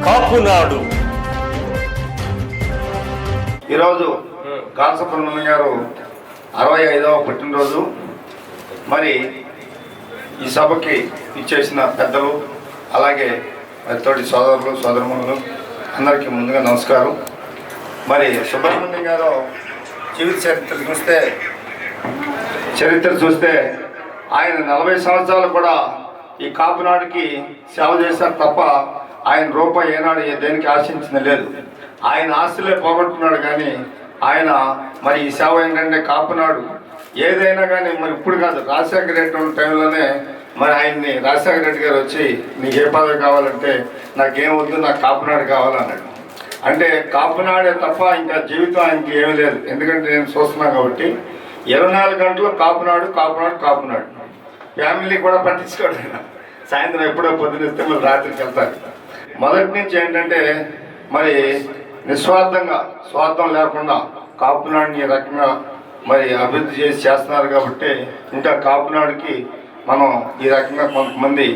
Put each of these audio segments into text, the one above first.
కాపునాడు. ఈరోజు గాల సుబ్రహ్మణ్యం గారు 65వ పుట్టినరోజు. మరి ఈ సభకి ఇచ్చేసిన పెద్దలు, అలాగే మరి తోటి సోదరులు సోదరములు అందరికీ ముందుగా నమస్కారం. మరి సుబ్రహ్మణ్యం గారు జీవిత చరిత్ర చూస్తే ఆయన 40 సంవత్సరాలు కూడా ఈ కాపునాడుకి సేవ చేశారు తప్ప ఆయన రూపాయి ఏనాడు దేనికి ఆశించింది లేదు. ఆయన ఆస్తులే పోగొట్టుకున్నాడు కానీ ఆయన మరి ఈ సేవ ఏంటంటే కాపునాడు ఏదైనా కానీ మరి ఇప్పుడు కాదు, రాజశేఖర రెడ్డి ఉన్న టైంలోనే మరి ఆయన్ని రాజశేఖర రెడ్డి గారు వచ్చి నీకు ఏ పదవి కావాలంటే నాకేం వద్దు, నాకు కాపునాడు కావాలన్నాడు. అంటే కాపునాడే తప్ప ఇంకా జీవితం ఆయనకి ఏమీ లేదు. ఎందుకంటే నేను చూస్తున్నాను కాబట్టి 24 గంటలు కాపునాడు కాపునాడు కాపునాడు. ఫ్యామిలీ కూడా పట్టించుకోడు. సాయంత్రం ఎప్పుడో పొద్దునిస్తే మళ్ళీ రాత్రికి వెళ్తారు. మొదటి నుంచి ఏంటంటే మరి నిస్వార్థంగా, స్వార్థం లేకుండా కాపునాడుని ఈ రకంగా మరి అభివృద్ధి చేస్తున్నారు కాబట్టి ఇంకా కాపునాడుకి మనం ఈ రకంగా కొంతమంది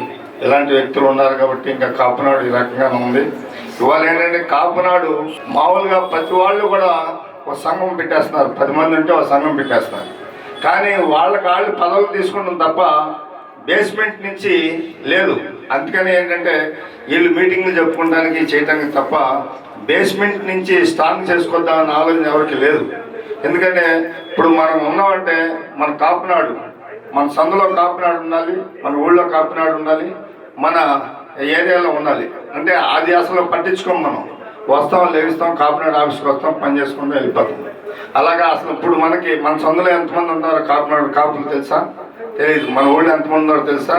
ఇలాంటి వ్యక్తులు ఉన్నారు కాబట్టి ఇంకా కాపునాడు ఈ రకంగానే ఉంది. ఇవాళ ఏంటంటే కాపునాడు మామూలుగా ప్రతి వాళ్ళు కూడా ఒక సంఘం పెట్టేస్తున్నారు. 10 మంది ఉంటే ఒక సంఘం పెట్టేస్తున్నారు. కానీ వాళ్ళు పదవులు తీసుకుంటాం తప్ప బేస్మెంట్ నుంచి లేదు. అందుకని ఏంటంటే వీళ్ళు మీటింగ్లు చెప్పుకోవడానికి చేయడానికి తప్ప బేస్మెంట్ నుంచి స్టార్ట్ చేసుకొద్దామన్న ఆలోచన ఎవరికి లేదు. ఎందుకంటే ఇప్పుడు మనం ఉన్నామంటే మన కాపునాడు, మన సందులో కాపునాడు ఉండాలి, మన ఊళ్ళో కాపునాడు ఉండాలి, మన ఏరియాలో ఉండాలి. అంటే అది అసలు పట్టించుకోం. మనం వస్తాం, లేస్తాం, కాపునాడు ఆఫీస్కి వస్తాం, పని చేసుకుంటూ వెళ్ళిపోతాం. అలాగా అసలు ఇప్పుడు మన సందులో ఎంతమంది ఉన్నారో కాపులు తెలుసా? తెలియదు. మన ఊళ్ళో ఎంతమంది ఉన్నారో తెలుసా?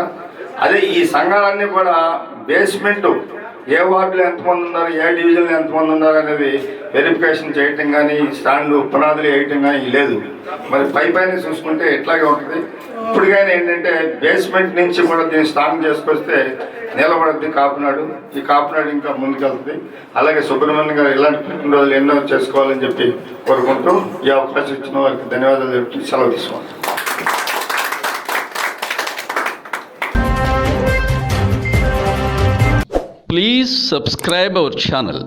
అదే ఈ సంఘాలన్నీ కూడా బేస్మెంట్ ఏ వార్డులో ఎంతమంది ఉన్నారు, ఏ డివిజన్లో ఎంతమంది ఉన్నారు అనేది వెరిఫికేషన్ చేయటం కానీ, స్టాండ్ పునాదులు వేయటం కానీ లేదు. మరి పైన చూసుకుంటే ఇట్లాగే ఉంటుంది. ఇప్పుడు కానీ ఏంటంటే బేస్మెంట్ నుంచి కూడా దీన్ని స్టార్ట్ చేసుకొస్తే నిలబడుద్ది కాపునాడు. ఈ కాపునాడు ఇంకా ముందుకెళ్తుంది. అలాగే సుబ్రహ్మణ్యం గారు ఇలాంటి పుట్టినరోజులు ఎన్నో చేసుకోవాలని చెప్పి కోరుకుంటూ ఈ అవకాశం ఇచ్చిన వారికి ధన్యవాదాలు చెప్తూ సెలవు తీసుకుంటాం. Please subscribe our channel.